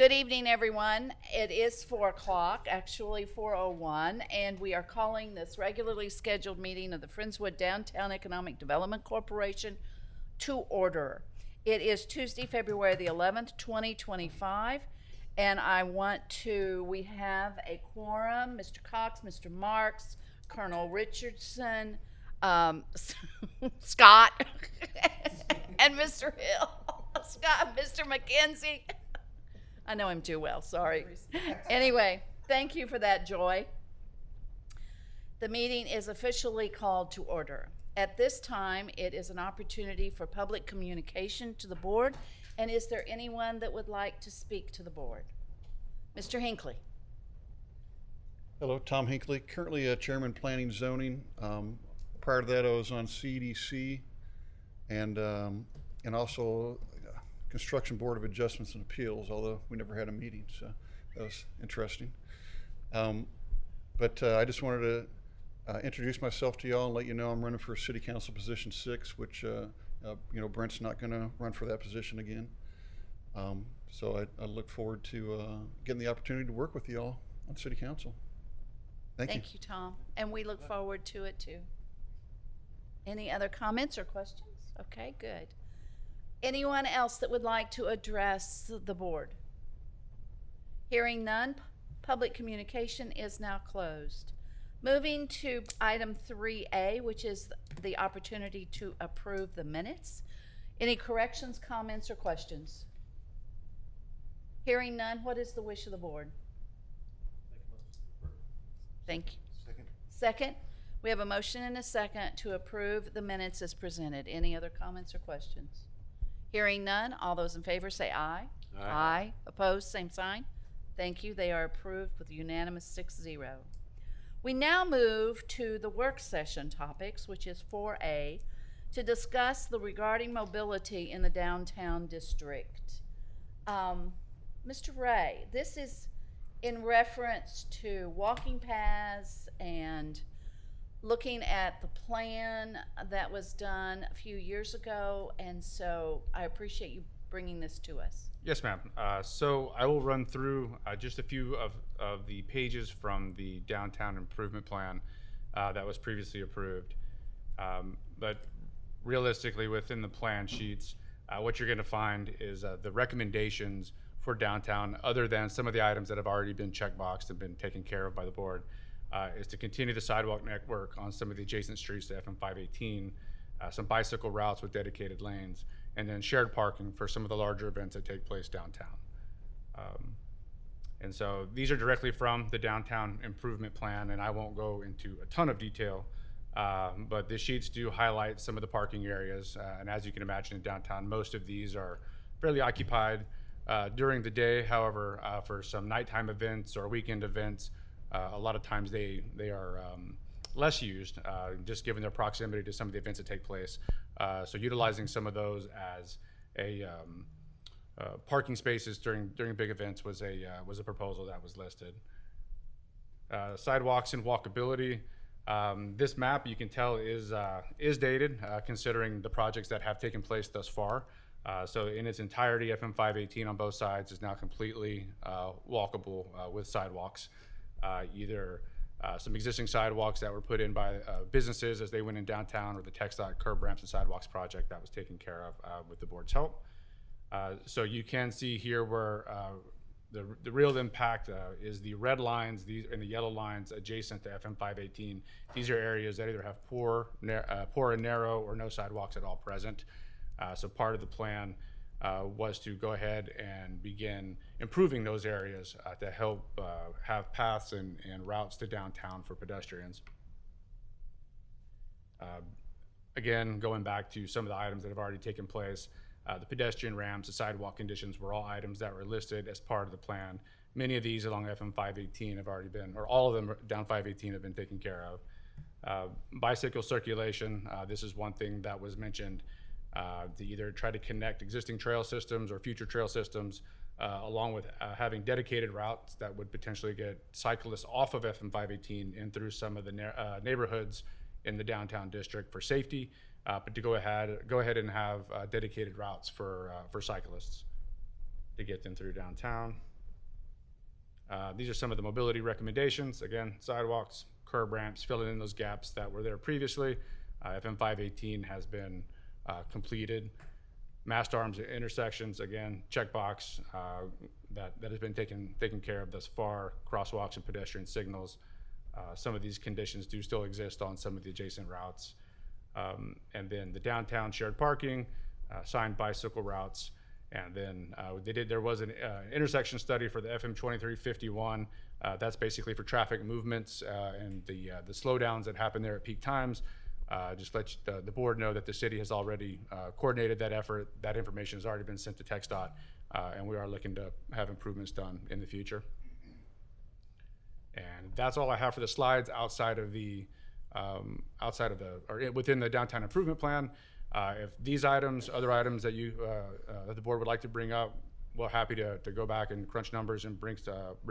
Good evening, everyone. It is 4 o'clock, actually 4:01, and we are calling this regularly scheduled meeting of the Friendswood Downtown Economic Development Corporation to order. It is Tuesday, February the 11th, 2025, and we have a quorum, Mr. Cox, Mr. Marks, Colonel Richardson, Scott, and Mr. Hill. Scott, Mr. McKenzie. I know him too well, sorry. Anyway, thank you for that, Joy. The meeting is officially called to order. At this time, it is an opportunity for public communication to the board. And is there anyone that would like to speak to the board? Mr. Hinckley. Hello, Tom Hinckley, currently Chairman Planning Zoning. Prior to that, I was on CDC and also Construction Board of Adjustments and Appeals, although we never had a meeting, so that was interesting. But I just wanted to introduce myself to y'all and let you know I'm running for City Council Position 6, which Brent's not going to run for that position again. So I look forward to getting the opportunity to work with y'all on City Council. Thank you. Thank you, Tom. And we look forward to it too. Any other comments or questions? Okay, good. Anyone else that would like to address the board? Hearing none, public communication is now closed. Moving to item 3A, which is the opportunity to approve the minutes. Any corrections, comments, or questions? Hearing none, what is the wish of the board? Thank you. Second. We have a motion and a second to approve the minutes as presented. Any other comments or questions? Hearing none, all those in favor say aye. Aye. Aye. Opposed, same sign. Thank you. They are approved with unanimous 6-0. We now move to the work session topics, which is 4A, to discuss the regarding mobility in the downtown district. Mr. Ray, this is in reference to walking paths and looking at the plan that was done a few years ago, and so I appreciate you bringing this to us. Yes, ma'am. So I will run through just a few of the pages from the downtown improvement plan that was previously approved. But realistically, within the plan sheets, what you're going to find is the recommendations for downtown, other than some of the items that have already been checkboxed and been taken care of by the board, is to continue the sidewalk network on some of the adjacent streets to FM 518, some bicycle routes with dedicated lanes, and then shared parking for some of the larger events that take place downtown. And so these are directly from the downtown improvement plan, and I won't go into a ton of detail, but the sheets do highlight some of the parking areas. And as you can imagine in downtown, most of these are fairly occupied during the day. However, for some nighttime events or weekend events, a lot of times they are less used, just given their proximity to some of the events that take place. So utilizing some of those as a parking spaces during big events was a proposal that was listed. Sidewalks and walkability. This map, you can tell, is dated, considering the projects that have taken place thus far. So in its entirety, FM 518 on both sides is now completely walkable with sidewalks. Either some existing sidewalks that were put in by businesses as they went in downtown, or the TxDOT curb ramps and sidewalks project that was taken care of with the board's help. So you can see here where the real impact is the red lines, these and the yellow lines adjacent to FM 518. These are areas that either have poor and narrow or no sidewalks at all present. So part of the plan was to go ahead and begin improving those areas to help have paths and routes to downtown for pedestrians. Again, going back to some of the items that have already taken place, the pedestrian ramps, the sidewalk conditions were all items that were listed as part of the plan. Many of these along FM 518 have already been, or all of them down 518 have been taken care of. Bicycle circulation, this is one thing that was mentioned, to either try to connect existing trail systems or future trail systems, along with having dedicated routes that would potentially get cyclists off of FM 518 and through some of the neighborhoods in the downtown district for safety, but to go ahead and have dedicated routes for cyclists to get them through downtown. These are some of the mobility recommendations. Again, sidewalks, curb ramps, filling in those gaps that were there previously. FM 518 has been completed. Mast arms at intersections, again, checkbox that has been taken care of thus far. Crosswalks and pedestrian signals. Some of these conditions do still exist on some of the adjacent routes. And then the downtown shared parking, signed bicycle routes. And then there was an intersection study for the FM 2351. That's basically for traffic movements and the slowdowns that happen there at peak times. Just let the board know that the city has already coordinated that effort. That information has already been sent to TxDOT, and we are looking to have improvements done in the future. And that's all I have for the slides outside of within the downtown improvement plan. If these items, other items that that the board would like to bring up, we're happy to go back and crunch numbers and bring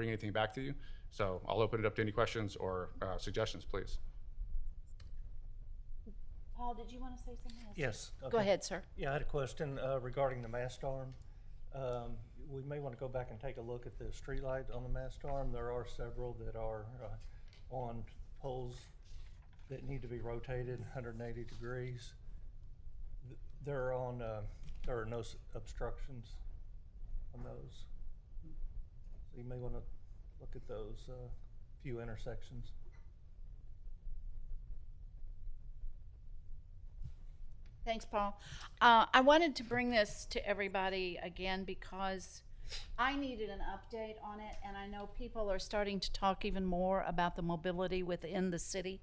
anything back to you. So I'll open it up to any questions or suggestions, please. Paul, did you want to say something else? Yes. Go okay. ahead, sir. Yeah, I had a question regarding the mast arm. We may want to go back and take a look at the streetlight on the mast arm. There are several that are on poles that need to be rotated 180 degrees. There are no obstructions on those. So you may want to look at those few intersections. Thanks, Paul. I wanted to bring this to everybody again because I needed an update on it, and I know people are starting to talk even more about the mobility within the city.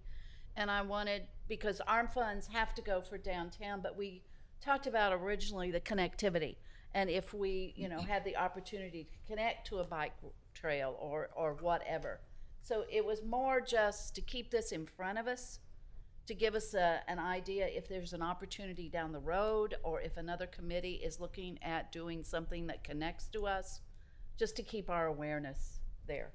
And I wanted, because ARM funds have to go for downtown, but we talked about originally the connectivity. And if we, had the opportunity to connect to a bike trail or whatever. So it was more just to keep this in front of us, to give us an idea if there's an opportunity down the road or if another committee is looking at doing something that connects to us, just to keep our awareness there.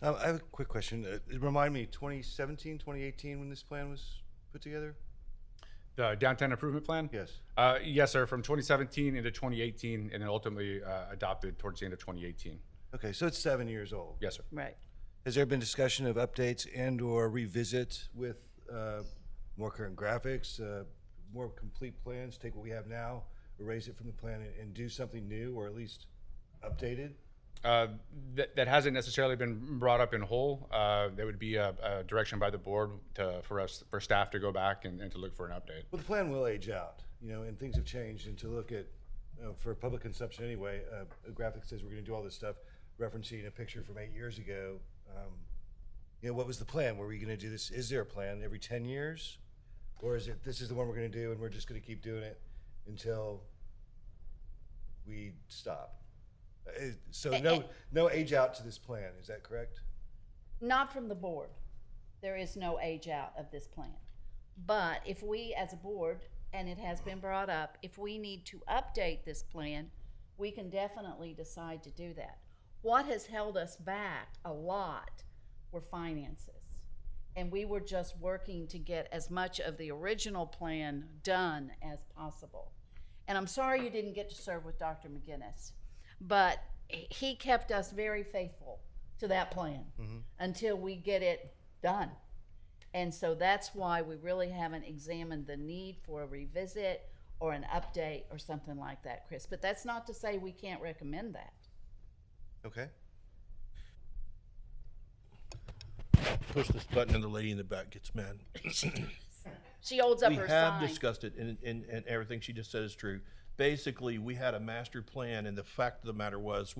I have a quick question. Remind me, 2017, 2018 when this plan was put together? The downtown improvement plan? Yes. Yes, sir, from 2017 into 2018, and then ultimately adopted towards the end of 2018. Okay, so it's 7 years old. Yes, sir. Right. Has there been discussion of updates and or revisit with more current graphics, more complete plans, take what we have now, erase it from the plan and do something new or at least updated? That hasn't necessarily been brought up in whole. There would be a direction by the board for staff to go back and to look for an update. Well, the plan will age out, and things have changed, and to look at, for public consumption anyway, a graphic says we're going to do all this stuff, referencing a picture from 8 years ago. What was the plan? Were we going to do this? Is there a plan every 10 years? Or is it, this is the one we're going to do and we're just going to keep doing it until we stop? So no age out to this plan, is that correct? Not from the board. There is no age out of this plan. But if we as a board, and it has been brought up, if we need to update this plan, we can definitely decide to do that. What has held us back a lot were finances. And we were just working to get as much of the original plan done as possible. And I'm sorry you didn't get to serve with Dr. McGinnis, but he kept us very faithful to that plan until we get it done. And so that's why we really haven't examined the need for a revisit or an update or something like that, Chris. But that's not to say we can't recommend that. Okay. Push this button and the lady in the back gets mad. She holds up We her have sign. discussed it, and everything she just said is true. Basically, we had a master plan, and the fact of the matter was,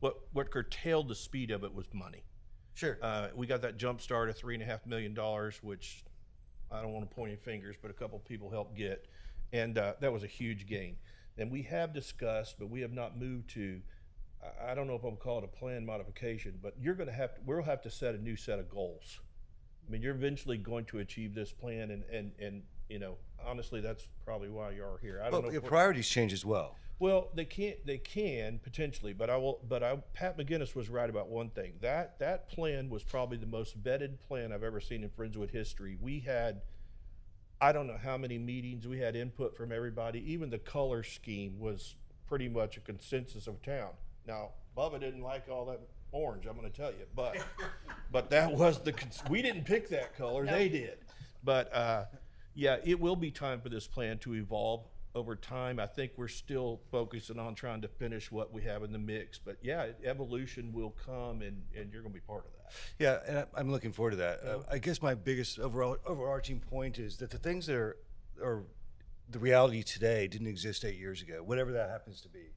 what curtailed the speed of it was money. Sure. We got that jump start of $3.5 million, which I don't want to point any fingers, but a couple people helped get, and that was a huge gain. And we have discussed, but we have not moved to, I don't know if I'm calling it a plan modification, but we'll have to set a new set of goals. I mean, you're eventually going to achieve this plan, and honestly, that's probably why you are here. I don't know. Your priorities change as well. Well, they can potentially, but Pat McGinnis was right about one thing. That plan was probably the most vetted plan I've ever seen in Friendswood history. We had, I don't know how many meetings, we had input from everybody. Even the color scheme was pretty much a consensus of town. Now, Bubba didn't like all that orange, I'm gonna tell you, but that was we didn't pick that color, they did. But, yeah, it will be time for this plan to evolve over time. I think we're still focusing on trying to finish what we have in the mix, but yeah, evolution will come and you're gonna be part of that. Yeah, and I'm looking forward to that. I guess my biggest overarching point is that the things that are the reality today didn't exist 8 years ago, whatever that happens to be.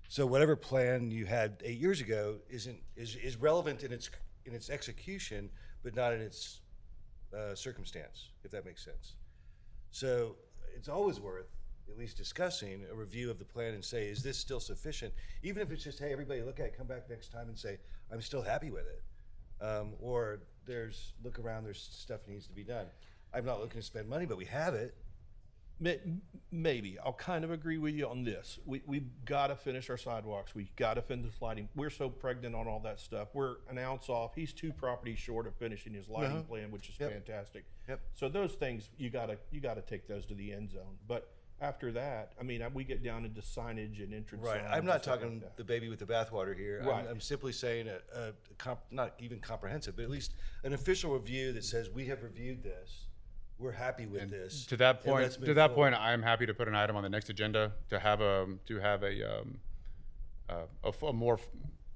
So whatever plan you had 8 years ago is relevant in its execution, but not in its circumstance, if that makes sense. So it's always worth at least discussing a review of the plan and say, is this still sufficient? Even if it's just, hey, everybody look at it, come back next time and say, I'm still happy with it. Or look around, there's stuff that needs to be done. I'm not looking to spend money, but we have it. Maybe. I'll kind of agree with you on this. We've got to finish our sidewalks. We've got to finish lighting. We're so pregnant on all that stuff. We're an ounce off. He's 2 properties short of finishing his lighting plan, which is fantastic. Yep. So those things, you gotta take those to the end zone. But after that, I mean, we get down into signage and entrance Right. signs I'm not and stuff talking like that. the baby with the bathwater here. Right. I'm simply saying not even comprehensive, but at least an official review that says we have reviewed this. We're happy with this. To that and point, let's move forward. I'm happy to put an item on the next agenda to have a more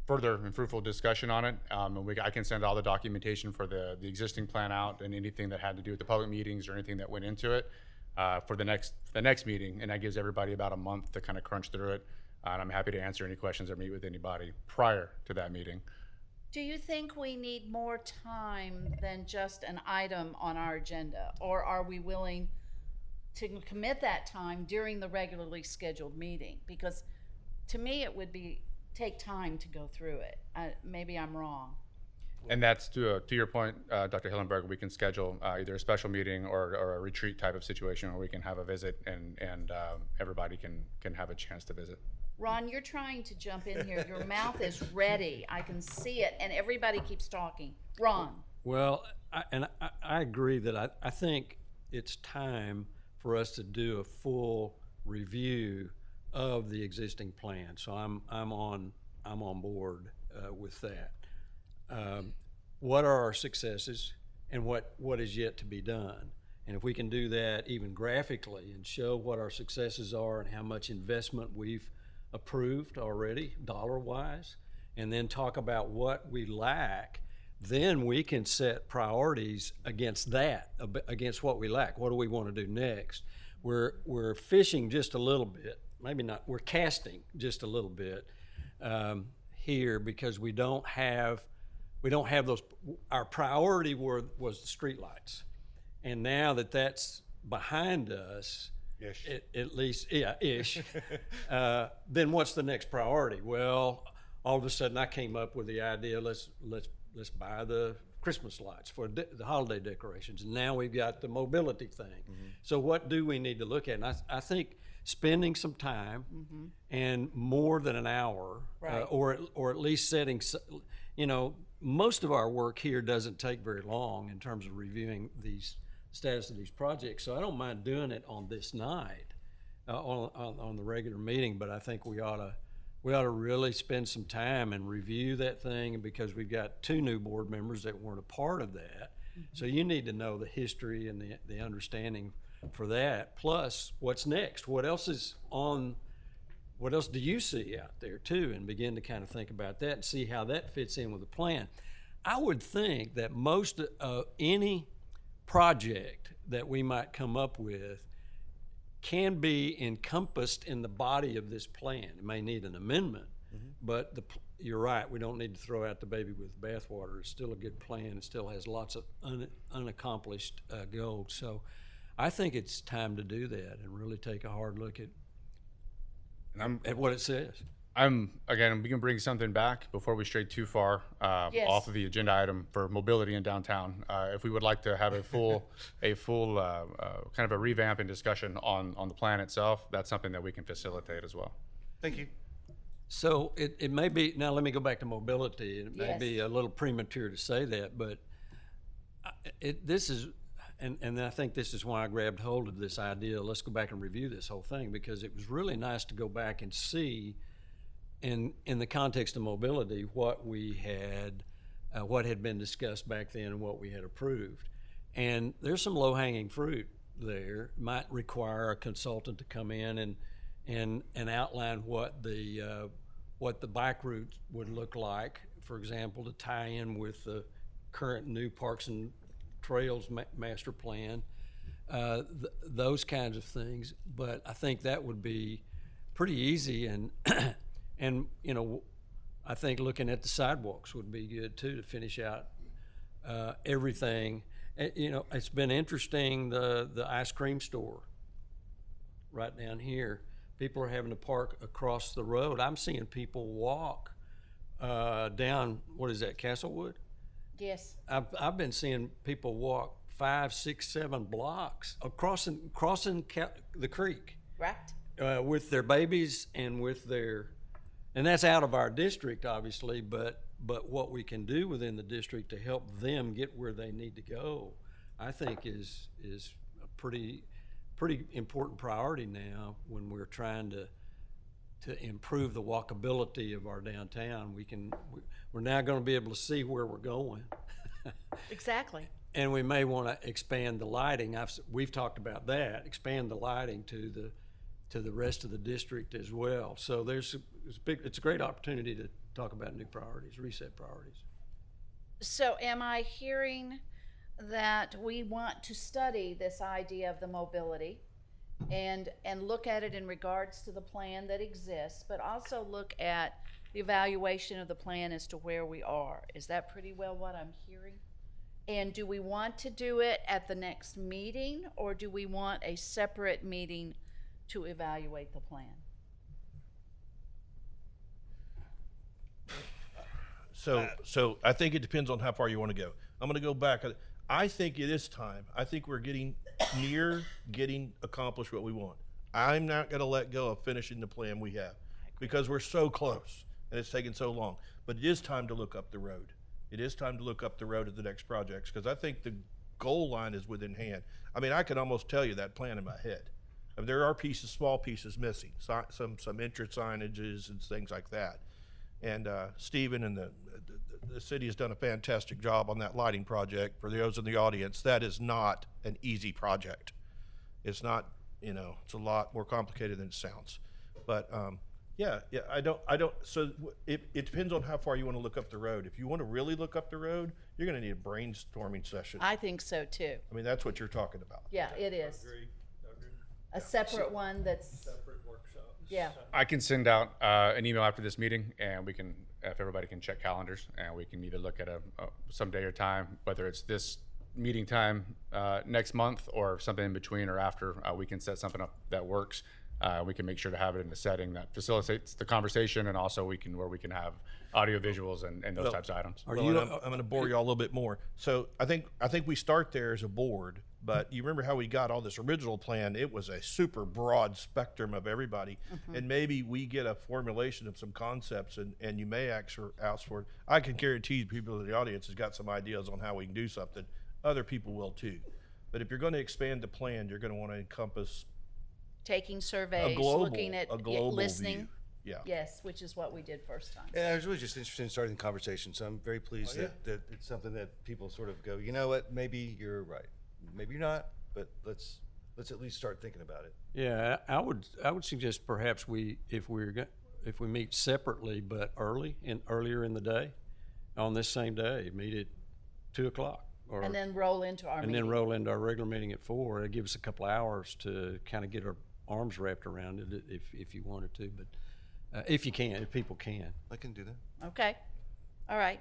further and fruitful discussion on it. And I can send all the documentation for the existing plan out and anything that had to do with the public meetings or anything that went into it for the next meeting. And that gives everybody about a month to kind of crunch through it. And I'm happy to answer any questions or meet with anybody prior to that meeting. Do you think we need more time than just an item on our agenda? Or are we willing to commit that time during the regularly scheduled meeting? Because to me, it would take time to go through it. Maybe I'm wrong. And that's to your point, Dr. Hillenberg, we can schedule either a special meeting or a retreat type of situation where we can have a visit and everybody can have a chance to visit. Ron, you're trying to jump in here. Your mouth is ready. I can see it, and everybody keeps talking. Ron. Well, I agree that I think it's time for us to do a full review of the existing plan. So I'm on board with that. What are our successes and what is yet to be done? And if we can do that even graphically and show what our successes are and how much investment we've approved already dollar-wise, and then talk about what we lack, then we can set priorities against that, against what we lack. What do we want to do next? We're fishing just a little bit, maybe not, we're casting just a little bit here because we don't have those. Our priority was the streetlights, and now that that's behind us, Ish. at least, yeah, ish. Then what's the next priority? Well, all of a sudden I came up with the idea, let's buy the Christmas lights for the holiday decorations. And now we've got the mobility thing. Mm-hmm. So what do we need to look at? And I think spending some time and more than an hour, Right. or at least setting, most of our work here doesn't take very long in terms of reviewing these status of these projects, so I don't mind doing it on this night, on the regular meeting. But I think we ought to really spend some time and review that thing, because we've got 2 new board members that weren't a part of that. So you need to know the history and the understanding for that. Plus, what's next? What else do you see out there too? And begin to kind of think about that and see how that fits in with the plan. I would think that most of any project that we might come up with can be encompassed in the body of this plan. It may need an amendment, but you're right, we don't need to throw out the baby with the bathwater. It's still a good plan. It still has lots of unaccomplished goals. So I think it's time to do that and really take a hard look at what it says. Again, we can bring something back before we stray too far Yes. off of the agenda item for mobility in downtown. If we would like to have a full kind of a revamp and discussion on the plan itself, that's something that we can facilitate as well. Thank you. So it may be, now let me go back to mobility. It may Yes. be a little premature to say that, but this is, and I think this is why I grabbed hold of this idea, let's go back and review this whole thing, because it was really nice to go back and see in the context of mobility, what had been discussed back then and what we had approved. And there's some low-hanging fruit there. Might require a consultant to come in and outline what the bike route would look like, for example, to tie in with the current new Parks and Trails master plan, those kinds of things. But I think that would be pretty easy, and and I think looking at the sidewalks would be good too, to finish out everything. It's been interesting, the ice cream store right down here. People are having to park across the road. I'm seeing people walk down, what is that, Castlewood? Yes. I've been seeing people walk 5, 6, 7 blocks crossing the creek Right. with their babies and and that's out of our district, obviously, but what we can do within the district to help them get where they need to go, I think is a pretty important priority now when we're trying to improve the walkability of our downtown. We're now going to be able to see where we're going. Exactly. And we may want to expand the lighting. We've talked about that, expand the lighting to the rest of the district as well. So it's a great opportunity to talk about new priorities, reset priorities. So am I hearing that we want to study this idea of the mobility and look at it in regards to the plan that exists, but also look at the evaluation of the plan as to where we are? Is that pretty well what I'm hearing? And do we want to do it at the next meeting, or do we want a separate meeting to evaluate the plan? So I think it depends on how far you want to go. I'm going to go back. I think it is time. I think we're getting near getting accomplished what we want. I'm not going to let go of finishing the plan we have because we're so close and it's taken so long. But it is time to look up the road. It is time to look up the road at the next projects, because I think the goal line is within hand. I mean, I can almost tell you that plan in my head. I mean, there are small pieces missing, some entrance signages and things like that. And Stephen and the city has done a fantastic job on that lighting project. For those in the audience, that is not an easy project. It's not, it's a lot more complicated than it sounds. But I don't. So it depends on how far you want to look up the road. If you want to really look up the road, you're going to need a brainstorming session. I think so too. I mean, that's what you're talking about. Yeah, it is. Agreed. A separate one that's, Separate workshops. yeah. I can send out an email after this meeting, and we can, if everybody can check calendars, and we can either look at some day or time, whether it's this meeting time next month or something in between or after. We can set something up that works. We can make sure to have it in a setting that facilitates the conversation, and also where we can have audio visuals and those types of items. I'm going to bore you all a little bit more. So I think we start there as a board, but you remember how we got all this original plan? It was a super broad spectrum of everybody, and maybe we get a formulation of some concepts, and you may ask for it. I can guarantee people in the audience has got some ideas on how we can do something. Other people will too. But if you're going to expand the plan, you're going to want to encompass Taking surveys, looking at, a global listening. view. Yeah. Yes, which is what we did first time. And I was really just interested in starting the conversation, so I'm very pleased that it's something that people sort of go, you know what, maybe you're right, maybe you're not, but let's at least start thinking about it. Yeah, I would suggest perhaps if we meet separately but earlier in the day, on this same day, meet at 2:00 or And then roll into our meeting. then roll into our regular meeting at 4. It gives us a couple hours to kind of get our arms wrapped around it if you wanted to, but if people can. I can do that. Okay. All right.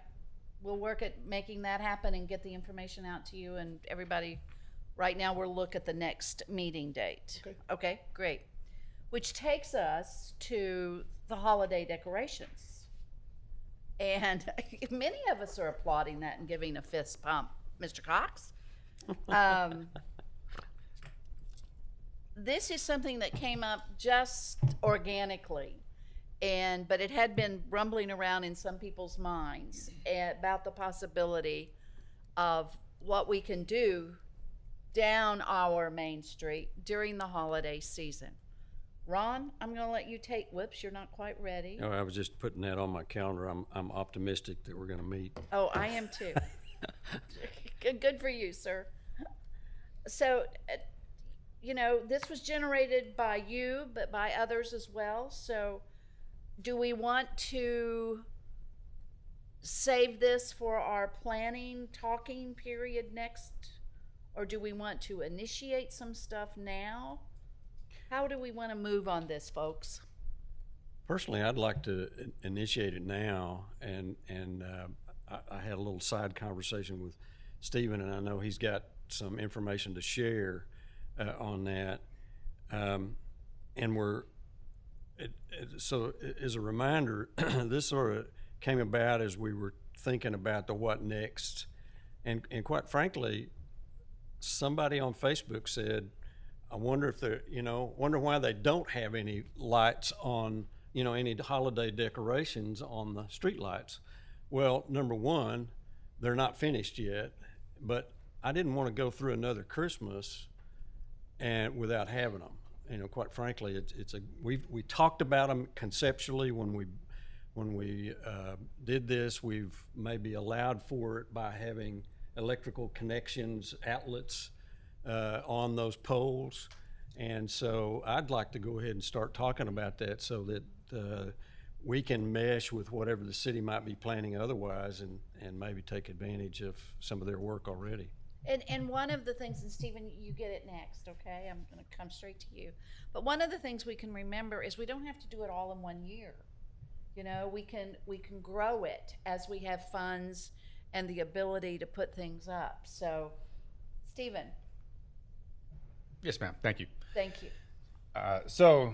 We'll work at making that happen and get the information out to you and everybody. Right now, we'll look at the next meeting date. Okay, great. Which takes us to the holiday decorations. And many of us are applauding that and giving a fist pump. Mr. Cox? This is something that came up just organically, but it had been rumbling around in some people's minds about the possibility of what we can do down our main street during the holiday season. Ron, I'm going to let you take, whoops, you're not quite ready. You know, I was just putting that on my calendar. I'm optimistic that we're going to meet. Oh, I am too. Good for you, sir. So, you know, this was generated by you, but by others as well. So, do we want to save this for our planning, talking period next? Or do we want to initiate some stuff now? How do we want to move on this, folks? Personally, I'd like to initiate it now, and I had a little side conversation with Stephen, and I know he's got some information to share on that. So as a reminder, this sort of came about as we were thinking about the what next, and quite frankly, somebody on Facebook said, I wonder if they're, wonder why they don't have any lights on, any holiday decorations on the street lights. Well, number one, they're not finished yet, but I didn't want to go through another Christmas and without having them. Quite frankly, we talked about them conceptually when we did this. We've maybe allowed for it by having electrical connections, outlets on those poles. And so I'd like to go ahead and start talking about that so that we can mesh with whatever the city might be planning otherwise, and maybe take advantage of some of their work already. And one of the things, and Stephen, you get it next, okay? I'm going to come straight to you. But one of the things we can remember is we don't have to do it all in 1 year. We can grow it as we have funds and the ability to put things up. So, Stephen. Yes, ma'am. Thank you. Thank you. So,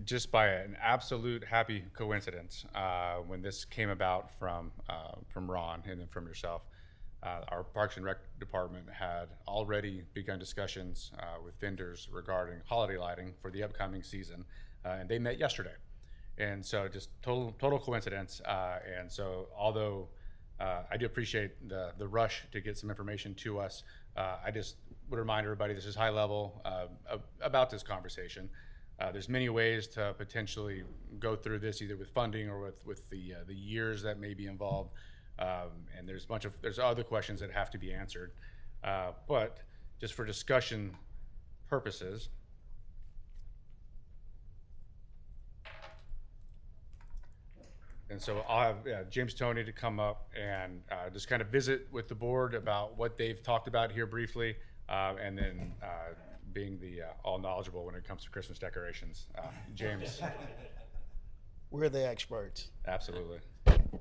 just by an absolute happy coincidence, when this came about from Ron and then from yourself, our Parks and Rec department had already begun discussions with vendors regarding holiday lighting for the upcoming season, and they met yesterday. And so, just total coincidence. And so, although I do appreciate the rush to get some information to us, I just would remind everybody this is high level about this conversation. There's many ways to potentially go through this, either with funding or with the years that may be involved. And there's other questions that have to be answered. But just for discussion purposes, and so I'll have James Toney to come up and just kind of visit with the board about what they've talked about here briefly, and then being the all knowledgeable when it comes to Christmas decorations. James. We're the experts. Absolutely.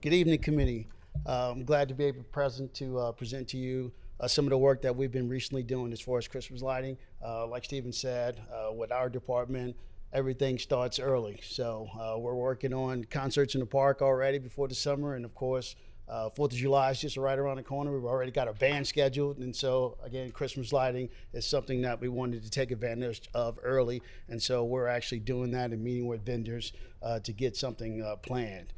Good evening, committee. I'm glad to be able to present to you some of the work that we've been recently doing as far as Christmas lighting. Like Stephen said, with our department, everything starts early. So we're working on concerts in the park already before the summer. And of course, 4th of July is just right around the corner. We've already got a band scheduled. And so again, Christmas lighting is something that we wanted to take advantage of early. And so we're actually doing that and meeting with vendors to get something planned.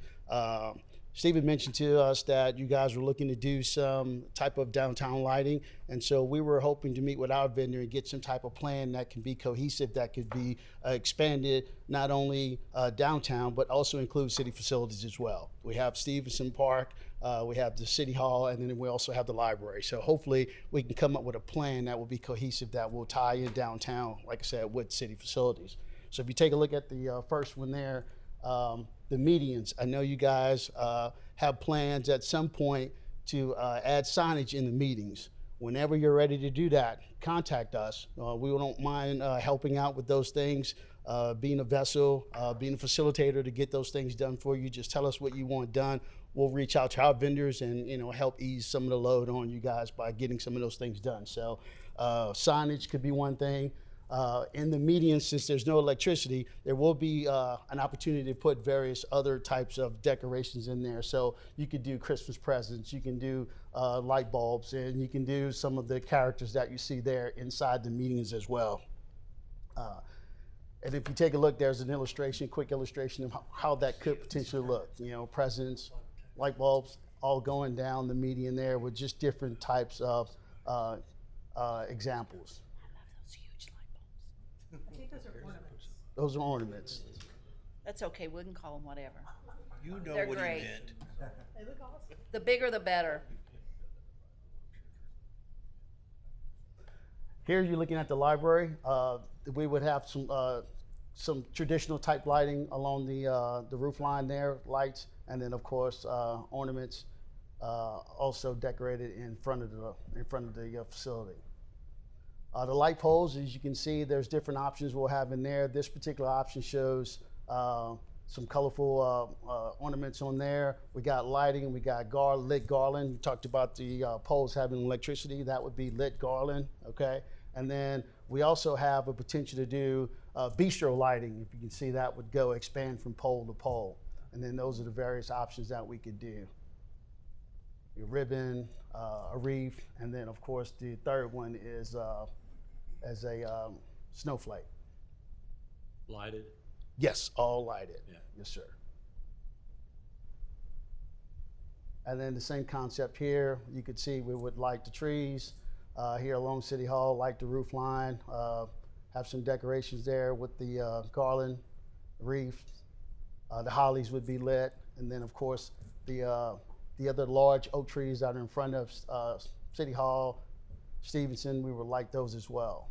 Stephen mentioned to us that you guys were looking to do some type of downtown lighting. And so we were hoping to meet with our vendor and get some type of plan that can be cohesive, that could be expanded not only downtown, but also include city facilities as well. We have Stevenson Park, we have the City Hall, and then we also have the library. So hopefully we can come up with a plan that will be cohesive, that will tie in downtown, like I said, with city facilities. So if you take a look at the first one there, the medians. I know you guys have plans at some point to add signage in the meetings. Whenever you're ready to do that, contact us. We don't mind helping out with those things, being a vessel, being a facilitator to get those things done for you. Just tell us what you want done. We'll reach out to our vendors and help ease some of the load on you guys by getting some of those things done. So signage could be one thing. In the median, since there's no electricity, there will be an opportunity to put various other types of decorations in there. So you could do Christmas presents, you can do light bulbs, and you can do some of the characters that you see there inside the medians as well. And if you take a look, there's an illustration, quick illustration of how that could potentially look. Presents, light bulbs, all going down the median there with just different types of examples. Those are ornaments. That's okay, we can call them whatever. You know They're what he great. meant. The bigger the better. Here you're looking at the library. We would have some traditional type lighting along the roof line there, lights, and then of course ornaments also decorated in front of the facility. The light poles, as you can see, there's different options we'll have in there. This particular option shows some colorful ornaments on there. We got lighting, we got lit garland. We talked about the poles having electricity. That would be lit garland, okay? And then we also have a potential to do bistro lighting. If you can see, that would go expand from pole to pole. And then those are the various options that we could do. A ribbon, a wreath, and then of course the third one is as a snowflake. Lighted? Yes, all lighted. Yeah. Yes, sir. And then the same concept here. You could see we would light the trees here along City Hall, light the roof line, have some decorations there with the garland, wreath. The hollies would be lit, and then of course the other large oak trees that are in front of City Hall, Stevenson, we would light those as well.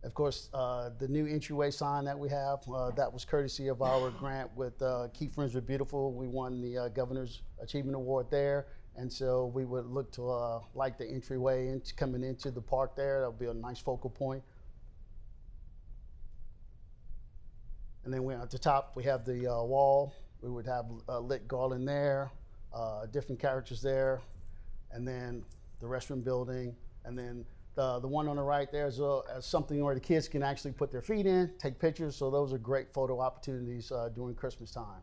Of course, the new entryway sign that we have, that was courtesy of our grant with Keep Friendswood Beautiful. We won the Governor's Achievement Award there. And so we would look to light the entryway coming into the park there. That'll be a nice focal point. And then at the top, we have the wall. We would have lit garland there, different characters there. And then the restroom building. And then the one on the right there is something where the kids can actually put their feet in, take pictures. So those are great photo opportunities during Christmas time.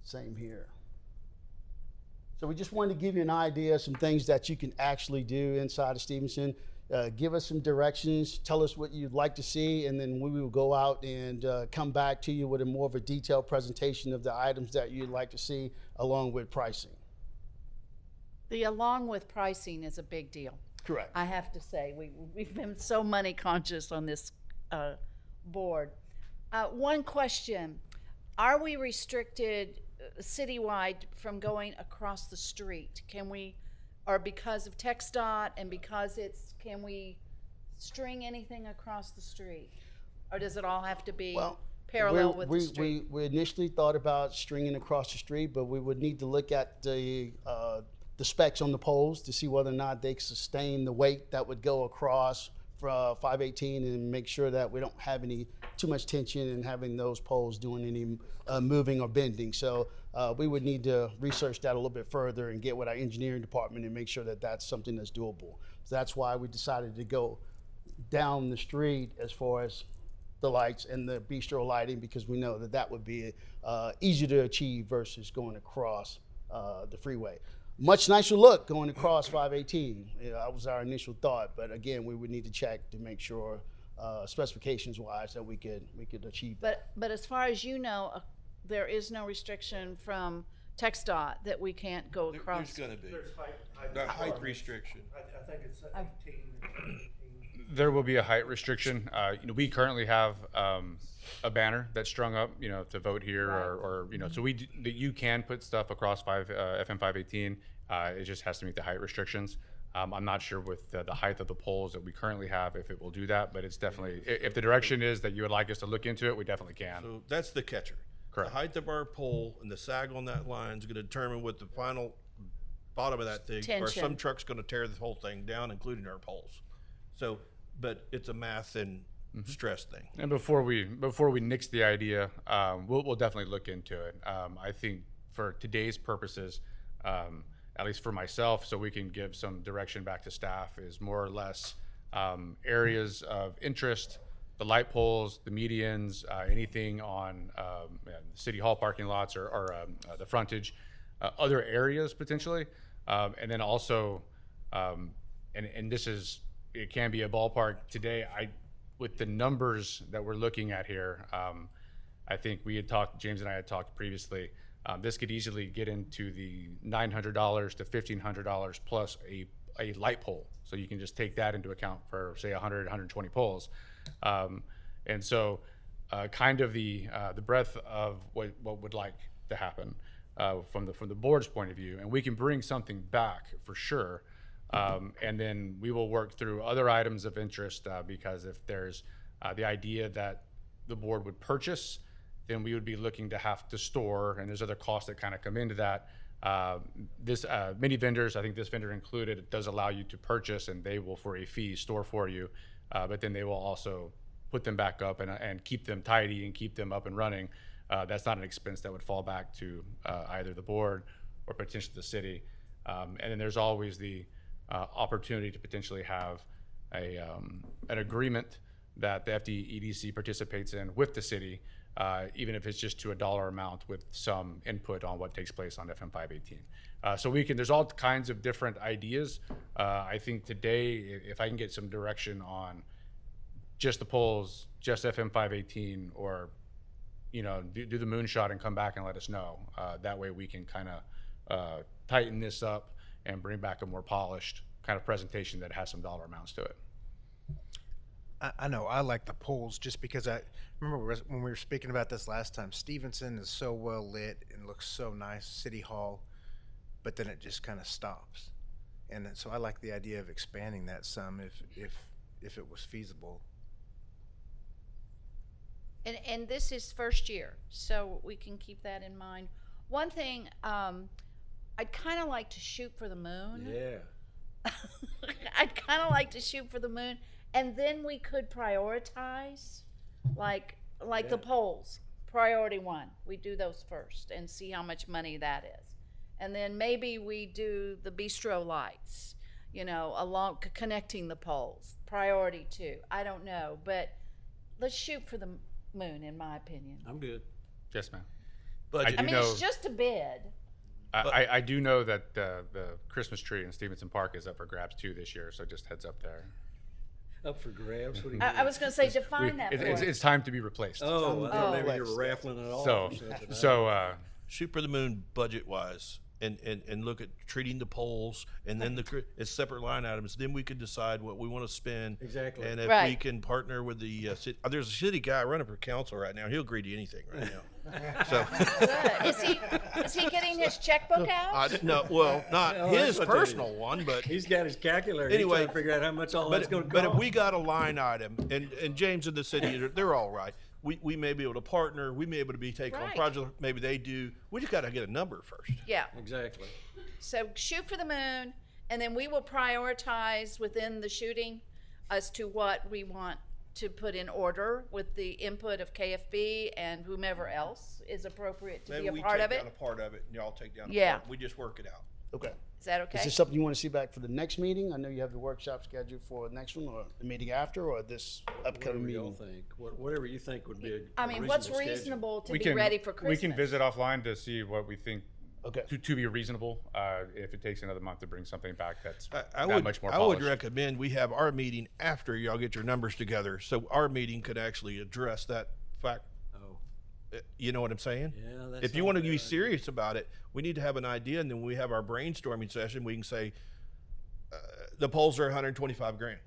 Same here. So we just wanted to give you an idea of some things that you can actually do inside of Stevenson. Give us some directions, tell us what you'd like to see, and then we will go out and come back to you with more of a detailed presentation of the items that you'd like to see, along with pricing. The along with pricing is a big deal. Correct. I have to say, we've been so money conscious on this board. One question, are we restricted citywide from going across the street? Can we, or because of TxDOT and because can we string anything across the street? Or does it all have to be parallel with the street? We initially thought about stringing across the street, but we would need to look at the specs on the poles to see whether or not they sustain the weight that would go across for 518 and make sure that we don't have too much tension in having those poles doing any moving or bending. So we would need to research that a little bit further and get with our engineering department and make sure that that's something that's doable. So that's why we decided to go down the street as far as the lights and the bistro lighting, because we know that that would be easier to achieve versus going across the freeway. Much nicer look going across 518. That was our initial thought, but again, we would need to check to make sure specifications wise that we could achieve that. But as far as you know, there is no restriction from TxDOT that we can't go across. There's gonna be. There's Height restriction. I think it's 18. There will be a height restriction. We currently have a banner that's strung up, to vote here, or so you can put stuff across FM 518. It just has to meet the height restrictions. I'm not sure with the height of the poles that we currently have if it will do that, but it's definitely, if the direction is that you would like us to look into it, we definitely can. So that's the catcher. Correct. The height of our pole and the sag on that line is gonna determine what the final bottom of that thing, or Tension. some truck's gonna tear the whole thing down, including our poles. So, but it's a math and stress thing. And before we nix the idea, we'll definitely look into it. I think for today's purposes, at least for myself, so we can give some direction back to staff, is more or less areas of interest, the light poles, the medians, anything on City Hall parking lots or the frontage, other areas potentially, and then also, and this is, it can be a ballpark today. With the numbers that we're looking at here, I think James and I had talked previously. This could easily get into the $900 to $1,500 plus a light pole. So you can just take that into account for, say, 100, 120 poles. And so kind of the breadth of what would like to happen from the board's point of view. And we can bring something back for sure. And then we will work through other items of interest because if there's the idea that the board would purchase, then we would be looking to have to store, and there's other costs that kind of come into that. This many vendors, I think this vendor included, it does allow you to purchase, and they will for a fee store for you, but then they will also put them back up and keep them tidy and keep them up and running. That's not an expense that would fall back to either the board or potentially the city. And then there's always the opportunity to potentially have an agreement that the FDEDC participates in with the city, even if it's just to a dollar amount with some input on what takes place on FM 518. So there's all kinds of different ideas. I think today, if I can get some direction on just the polls, just FM 518, or do the moonshot and come back and let us know. That way we can kind of tighten this up and bring back a more polished kind of presentation that has some dollar amounts to it. I know I like the polls just because I remember when we were speaking about this last time. Stevenson is so well lit and looks so nice, City Hall, but then it just kind of stops. And so I like the idea of expanding that some if it was feasible. And this is first year, so we can keep that in mind. One thing, I'd kind of like to shoot for the moon. Yeah. I'd kind of like to shoot for the moon, and then we could prioritize, like the polls. Priority 1, we do those first and see how much money that is, and then maybe we do the bistro lights, along connecting the poles. Priority 2, I don't know, but let's shoot for the moon, in my opinion. I'm good. Yes, ma'am. Budget. I mean, it's just a bid. I do know that the Christmas tree in Stevenson Park is up for grabs too this year, so just heads up there. Up for grabs? What do you I was going to say, define that for us. It's time to be replaced. Oh, I thought maybe Oh. you were raffling it off. So, or something. so Shoot for the moon budget-wise, and look at treating the polls, and then it's separate line items. Then we can decide what we want to spend. Exactly. And if we Right. can partner with the city, there's a city guy running for council right now. He'll agree to anything right now. So Good. Is he getting his checkbook out? no, well, not Oh, that's his what that is. personal one, but He's got his calculator. Anyway, He's trying to figure out how much all that's going to cost. but if we got a line item, and James and the city, they're all right. We may be able to partner. We may be able to be taking on Right. projects. Maybe they do. We just got to get a number first. Yeah. Exactly. So shoot for the moon, and then we will prioritize within the shooting as to what we want to put in order with the input of KFB and whomever else is appropriate to Maybe be a we part take of it. down a part of it, and y'all take down a Yeah. part. We just work it out. Okay. Is that okay? Is this something you want to see back for the next meeting? I know you have the workshop scheduled for the next one, or the meeting after, or this upcoming Whatever y'all meeting. think. Whatever you think would be a I mean, what's schedule. reasonable to be ready for Christmas? We can visit offline to see what we think Okay. to be reasonable. If it takes another month to bring something back, that's I that would, much more I would polished. recommend we have our meeting after y'all get your numbers together, so our meeting could actually address that fact. Oh, You know what I'm saying? yeah. That's If you not want to a be bad idea. serious about it, we need to have an idea, and then when we have our brainstorming session, we can say, the polls are 125 grand.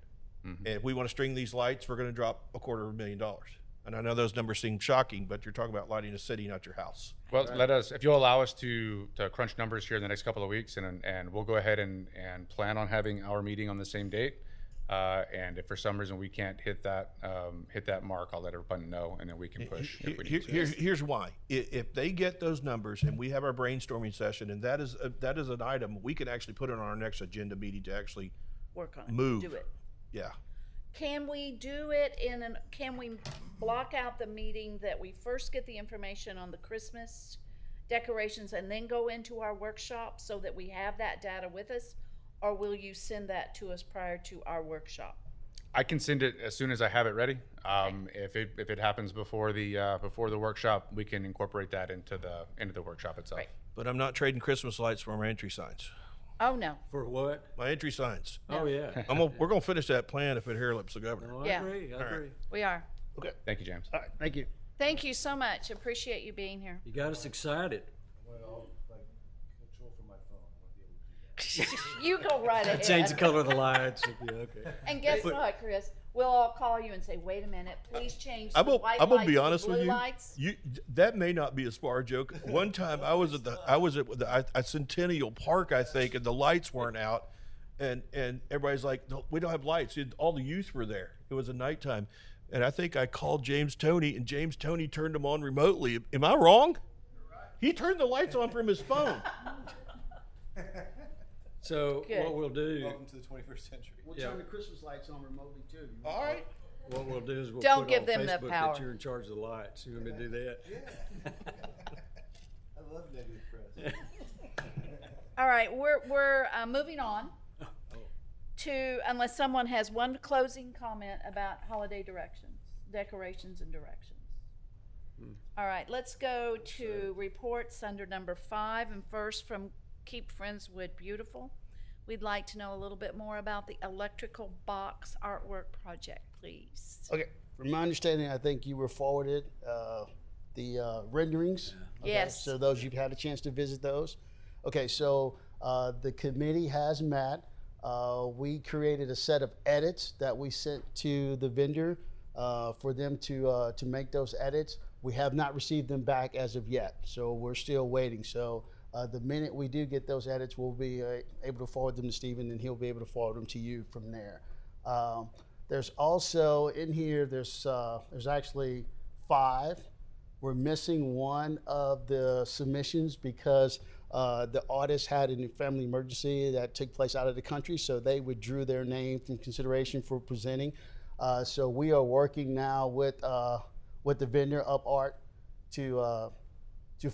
Mm-hmm. And if we want to string these lights, we're going to drop $250,000. And I know those numbers seem shocking, but you're talking about lighting a city, not your house. Well, let us, if you'll allow us to crunch numbers here in the next couple of weeks, and we'll go ahead and plan on having our meeting on the same date. And if for some reason we can't hit that mark, I'll let everybody know, and then we can push. if we need to. Here's why. If they get those numbers and we have our brainstorming session, and that is an item, we can actually put it on our next agenda meeting to actually Work on it. move. Do it. Yeah. Can we do it can we block out the meeting that we first get the information on the Christmas decorations and then go into our workshop so that we have that data with us? Or will you send that to us prior to our workshop? I can send it as soon as I have it ready. If it happens before the workshop, we can incorporate that into the workshop itself. Right. But I'm not trading Christmas lights for my entry signs. Oh, no. For what? My entry signs. Oh, yeah. We're gonna finish that plan if it hairlips the governor. No, I Yeah. agree. I agree. We are. Thank you, James. All right. Thank you. Thank you so much. Appreciate you being here. You got us excited. want it all like control from my phone. I want to be able to do that. You go right ahead. Change the color of the lights. It'll be okay. And guess what, Chris? We'll all call you and say, wait a minute, please change the I'm white gonna lights be to honest with blue you. lights. That may not be a spar joke. One time I was at Centennial Park, I think, and the lights weren't out, and everybody's like, "No, we don't have lights." All the youth were there. It was a nighttime, and I think I called James Toney, and James Toney turned them on remotely. Am I wrong? He turned the lights on from his phone. So Good. what we'll do, Welcome to the 21st century. We'll Yeah. turn the Christmas lights on remotely too. All right. what we'll do is we'll Don't put give on them the Facebook power. that you're in charge of the lights. You want me to do that? Yeah. I love negative press. All right, we're moving on to, unless someone has one closing comment about holiday decorations and directions. All right, let's go to reports under number 5, and first from Keep Friendswood Beautiful. We'd like to know a little bit more about the electrical box artwork project, please. Okay, from my understanding, I think you were forwarded the renderings. Okay, Yes. so those, you've had a chance to visit those. Okay, so the committee has met. We created a set of edits that we sent to the vendor for them to make those edits. We have not received them back as of yet, so we're still waiting. So the minute we do get those edits, we'll be able to forward them to Stephen, and he'll be able to forward them to you from there. There's also in here, there's actually 5. We're missing one of the submissions because the artist had a family emergency that took place out of the country, so they withdrew their name from consideration for presenting. So we are working now with the vendor Up Art to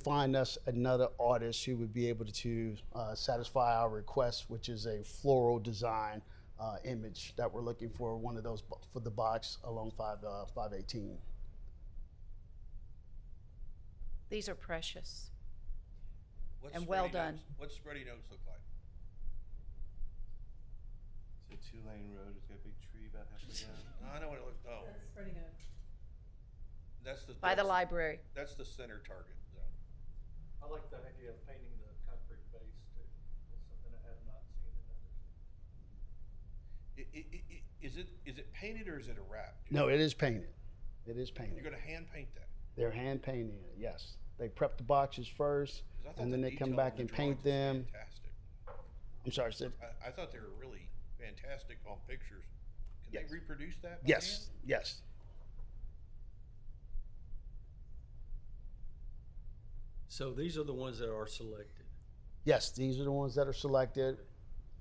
find us another artist who would be able to satisfy our request, which is a floral design image that we're looking for, one of those for the box along 518. These are precious. What's And well Spready done. Notes- What's Spready Notes look like? It's a 2-lane road. It's got a big tree about halfway down. I know what it looks. Oh, that's the By the library. That's the center target zone. I like the idea of painting the concrete base too. It's something I have not seen in others. Is it painted or is it a wrap? No, it is painted. It is You're painted. going to hand paint that. They're hand painting it, yes. They prep the boxes first, 'Cause I thought and then the they come detail back on the and paint drawings was them. Fantastic. I'm sorry, Sid. I thought they were really fantastic on pictures. Can Yes. they reproduce that? by Yes, hand? yes. So these are the ones that are selected. Yes, these are the ones that are selected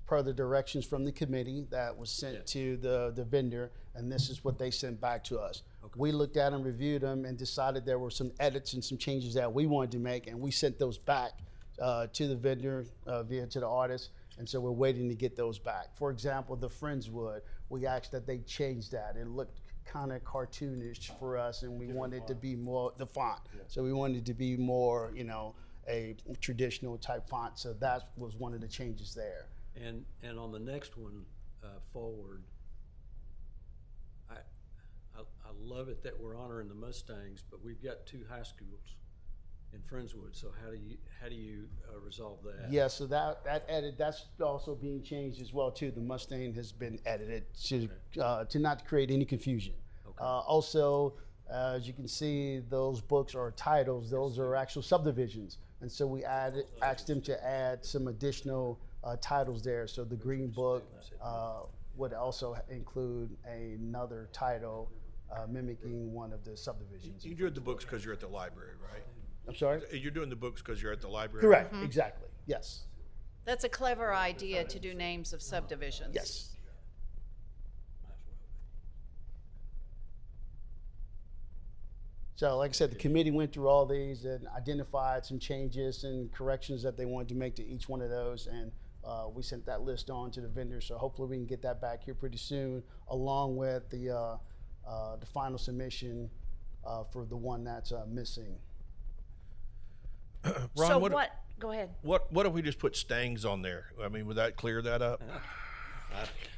per the directions from the committee that was sent Yeah. to the vendor, and this is what they sent back to us. Okay. We looked at them, reviewed them, and decided there were some edits and some changes that we wanted to make, and we sent those back to the vendor via to the artist, and so we're waiting to get those back. For example, the Friendswood, we asked that they change that. It looked kind of cartoonish for us, and we wanted it to be more the font. So we wanted it to be more, a traditional type font. So that was one of the changes there. And on the next one forward, I love it that we're honoring the Mustangs, but we've got 2 high schools in Friendswood. So how do you resolve that? Yeah, so that edit, that's also being changed as well too. The Mustang has been edited to not create any confusion. Okay. Also, as you can see, those books are titles. Those are actual subdivisions, and so we asked them to add some additional titles there. So the Green Book would also include another title mimicking one of the subdivisions. You do the books because you're at the library, right? I'm sorry? You're doing the books because you're at the library? Correct, exactly, yes, That's a clever idea to do names of subdivisions. yes. So like I said, the committee went through all these and identified some changes and corrections that they wanted to make to each one of those, and we sent that list on to the vendor, so hopefully we can get that back here pretty soon, along with the final submission for the one that's missing. Ron, So what, go ahead. what if we just put Stangs on there? I mean, would that clear that up?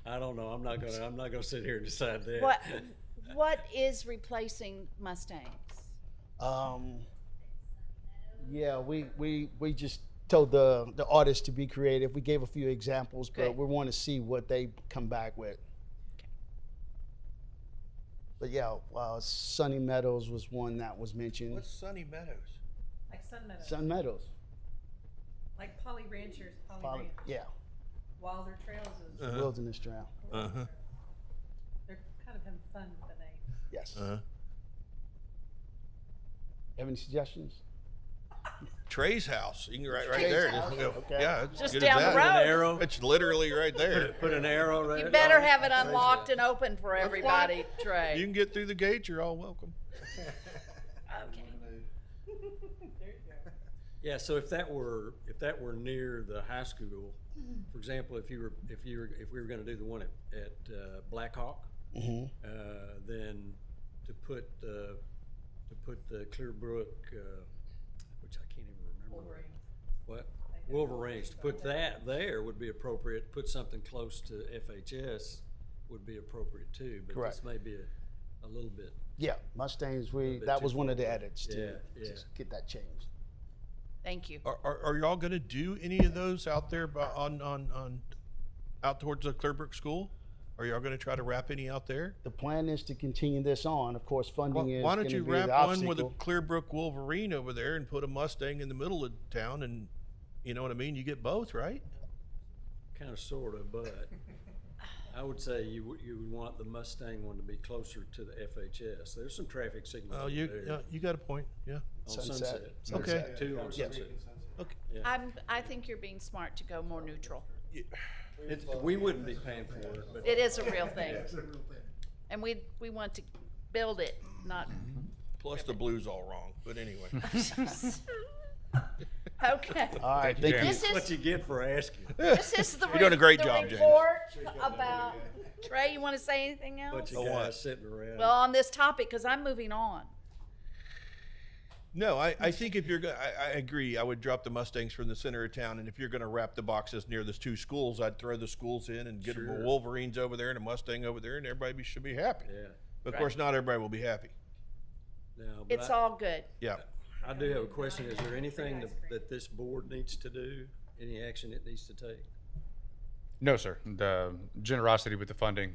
I don't know. I'm not gonna sit here and decide that. What is replacing Mustangs? Yeah, we just told the artists to be creative. We gave a few examples, but Good. we want to see what they come back with. But yeah, Sunny Meadows was one that was mentioned. What's Sunny Meadows? Like Sun Meadows, Sun Meadows. like Poly Ranchers, Poly Probably, Ranch. yeah, Wilder Trails is, Uh-huh. Wilderness Trail. Uh-huh. they're kind of having fun with the name. Yes. Uh-huh. Have any suggestions? Trey's house. You can right Trey's there. house, Just- okay. Yeah, it's Just good down as the that. road. Arrow. It's literally right there. Put an arrow right. You better on it. have it unlocked and open for everybody, You Trey. can get through the gate. You're all welcome. Okay. Yeah, so if that were near the high school, for example, if we were going to do the one at Blackhawk, Mm-hmm. then to put the Clearbrook, which I can't even remember. Wolverine. What? Wolverines. To put that there would be appropriate. Put something close to FHS would be appropriate too. But Correct. this may be a little bit. Yeah, Mustangs. bit That too was one of the far. edits to Yeah, yeah. get that changed. Thank you. Are y'all going to do any of those out there on out towards the Clearbrook School? Are y'all going to try to wrap any out there? The plan is to continue this on. Of course, funding is Why going don't to you be wrap the one with a obstacle. Clearbrook Wolverine over there and put a Mustang in the middle of town, and you know what I mean? You get both, right? Kind of, sort of, but I would say you would want the Mustang one to be closer to the FHS. There's some traffic signals Oh, over you there you got a point. Yeah. on Sunset. Sunset. Okay. Two on Yeah. Sunset. Okay. Yeah. I think you're being smart to go more neutral. We wouldn't be paying for it, but It is a real thing. And we want to build it, not, Plus the blue's all wrong, but anyway. okay. All right, Thank you, thank you. Jan. This what is, you get for asking. this is the. You're doing a great the job, James. report about, Trey, you want to say anything else? Bunch of Oh, what? guys sitting around. Well, on this topic, because I'm moving on. No, I think if you're going, I agree. I would drop the Mustangs from the center of town, and if you're going to wrap the boxes near the two schools, I'd throw the schools in and get them Sure. a Wolverines over there and a Mustang over there, and everybody should be happy. Yeah. But of course, not everybody will be happy. No, but It's all good. Yeah. I do have a question. Is there anything that this board needs to do? Any action it needs to take? No, sir. The generosity with the funding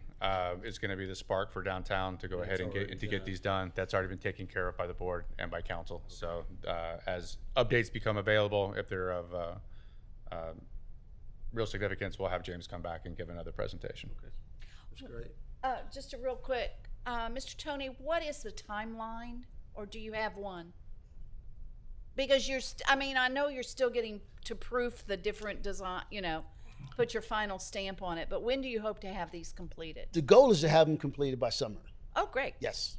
is going to be the spark for downtown to go ahead and already get these done. That's already been taken care of by the board and by council. So as updates become available, if they're of real significance, we'll have James come back and give another presentation. That's great. Just a real quick, Mr. Tony, what is the timeline, or do you have one? Because I know you're still getting to proof the different design, put your final stamp on it, but when do you hope to have these completed? The goal is to have them completed by summer. Oh, great. Yes.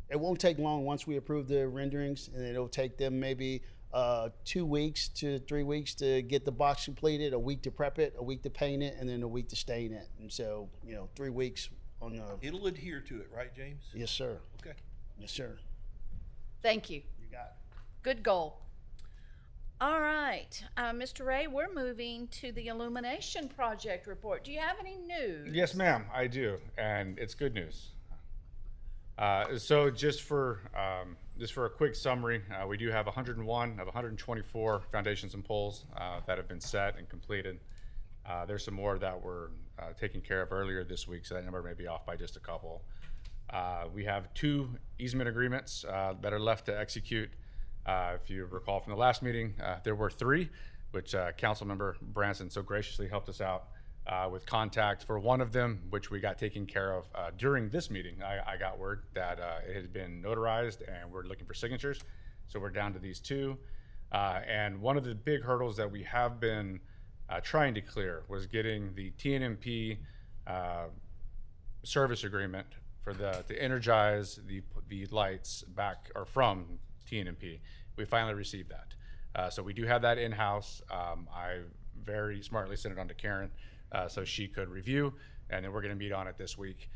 It won't take long once we approve the renderings, and it'll take them maybe 2 weeks to 3 weeks to get the box completed, a week to prep it, a week to paint it, and then a week to stain it. And so, 3 weeks on the. It'll adhere to it, right, James? Yes, sir. Okay. Yes, sir. Thank you. You got it. Good goal. All right, Mr. Ray, we're moving to the illumination project report. Do you have any news? Yes, ma'am, I do, and it's good news. So just for a quick summary, we do have 101 of 124 foundations and poles that have been set and completed. There's some more that were taken care of earlier this week, so that number may be off by just a couple. We have 2 easement agreements that are left to execute. If you recall from the last meeting, there were 3, which Councilmember Branson so graciously helped us out with contact for one of them, which we got taken care of during this meeting. I got word that it had been notarized and we're looking for signatures. So we're down to these 2. And one of the big hurdles that we have been trying to clear was getting the TNMP service agreement for to energize the lights back or from TNMP. We finally received that. So we do have that in-house. I very smartly sent it on to Karen so she could review, and then we're going to meet on it this week